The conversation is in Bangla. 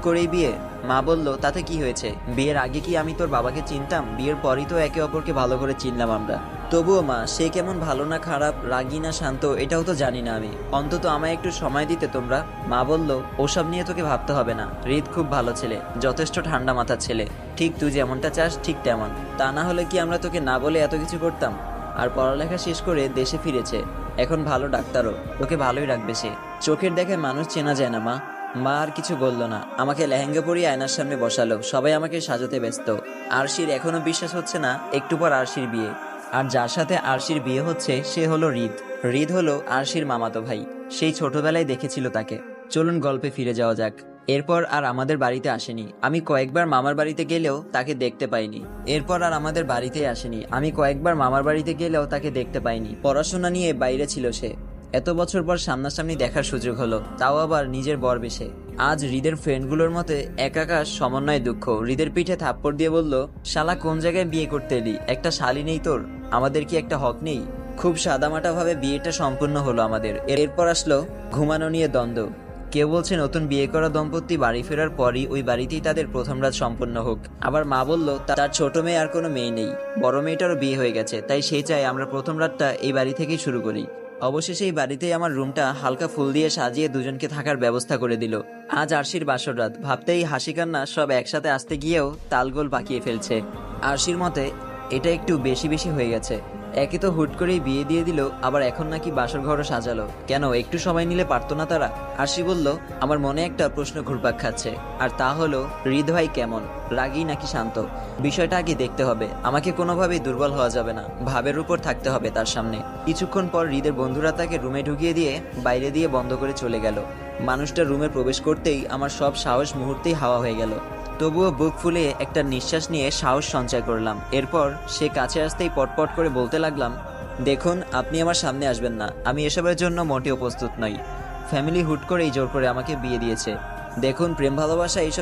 করেই বিয়ে? মা বলল, তাতে কি হয়েছে? বিয়ের আগে কি আমি তোর বাবাকে চিনতাম? বিয়ের পরই তো একে অপরকে ভালো করে চিনলাম আমরা। তবুও মা, সে কেমন, ভালো না খারাপ, রাগী না শান্ত, এটাও তো জানি না আমি। অন্তত আমায় একটু সময় দিতে তোমরা। মা বলল, ওসব নিয়ে তোকে ভাবতে হবে না। হৃদ খুব ভালো ছেলে, যথেষ্ট ঠান্ডা মাথার ছেলে। ঠিক তুই যেমনটা চাস ঠিক তেমন। তা না হলে কি আমরা তোকে না বলে এত কিছু করতাম? আর পড়ালেখা শেষ করে দেশে ফিরেছে, এখন ভালো ডাক্তারও। তোকে ভালোই রাখবে সে। চোখের দেখায় মানুষ চেনা যায় না মা। মা আর কিছু বলল না, আমাকে লেহেঙ্গা পরিয়ে আয়নার সামনে বসালো। সবাই আমাকে সাজাতে ব্যস্ত। আরশির এখনো বিশ্বাস হচ্ছে না একটু পর আরশির বিয়ে। আর যার সাথে আরশির বিয়ে হচ্ছে সে হলো হৃদ। হৃদ হলো আরশির মামাতো ভাই। সেই ছোটবেলায় দেখেছিল তাকে। চলুন গল্পে ফিরে যাওয়া যাক। এরপর আর আমাদের বাড়িতে আসেনি। আমি কয়েকবার মামার বাড়িতে গেলেও তাকে দেখতে পাইনি। পড়াশোনা নিয়ে বাইরে ছিল সে। এত বছর পর সামনাসামনি দেখার সুযোগ হলো, তাও আবার নিজের বর বেশে। আজ হৃদের ফ্রেন্ডগুলোর মতে একাকার সমন্বয় দুঃখ। হৃদের পিঠে থাপ্পড় দিয়ে বলল, শালা কোন জায়গায় বিয়ে করতে এলি? একটা শালি নেই তোর? আমাদের কি একটা হক নেই? খুব সাদামাটা ভাবে বিয়েটা সম্পূর্ণ হলো আমাদের। এরপর আসলো ঘুমানো নিয়ে দ্বন্দ্ব। কেউ বলছে নতুন বিয়ে করা দম্পতি বাড়ি ফেরার পরই ওই বাড়িতেই তাদের প্রথম রাত সম্পন্ন হোক। আবার মা বলল, তার ছোট মেয়ে আর কোনো মেয়ে নেই, বড় মেয়েটারও বিয়ে হয়ে গেছে, তাই সেই চাই আমরা প্রথম রাতটা এই বাড়ি থেকেই শুরু করি। অবশেষে এই বাড়িতেই আমার রুমটা হালকা ফুল দিয়ে সাজিয়ে দুজনকে থাকার ব্যবস্থা করে দিল। আজ আরশির বাসর রাত। ভাবতেই হাসি কান্না সব একসাথে আসতে গিয়েও তালগোল পাকিয়ে ফেলছে। আরশির মতে এটা একটু বেশি বেশি হয়ে গেছে। একে তো হুট করেই বিয়ে দিয়ে দিল, আবার এখন নাকি বাসর ঘরও সাজালো। কেন, একটু সময় নিলে পারতো না তারা? আরশি বলল, আমার মনে একটা প্রশ্ন ঘুরপাক খাচ্ছে, আর তা হলো হৃদ ভাই কেমন, রাগী নাকি শান্ত? বিষয়টা আগে দেখতে হবে। আমাকে কোনোভাবেই দুর্বল হওয়া যাবে না, ভাবের উপর থাকতে হবে তার সামনে। কিছুক্ষণ পর হৃদের বন্ধুরা তাকে রুমে ঢুকিয়ে দিয়ে বাইরে দিয়ে বন্ধ করে চলে গেল। মানুষটা রুমে প্রবেশ করতেই আমার সব সাহস মুহূর্তেই হাওয়া হয়ে গেল। তবুও বুক ফুলে একটা নিঃশ্বাস নিয়ে সাহস সঞ্চয় করলাম। এরপর সে কাছে আসতেই পটপট করে বলতে লাগলাম, দেখুন, আপনি আমার সামনে আসবেন না। আমি এসবের জন্য মোটেও প্রস্তুত নই। ফ্যামিলি হুট করেই জোর করে আমাকে বিয়ে দিয়েছে। দেখুন, প্রেম ভালোবাসা এইসব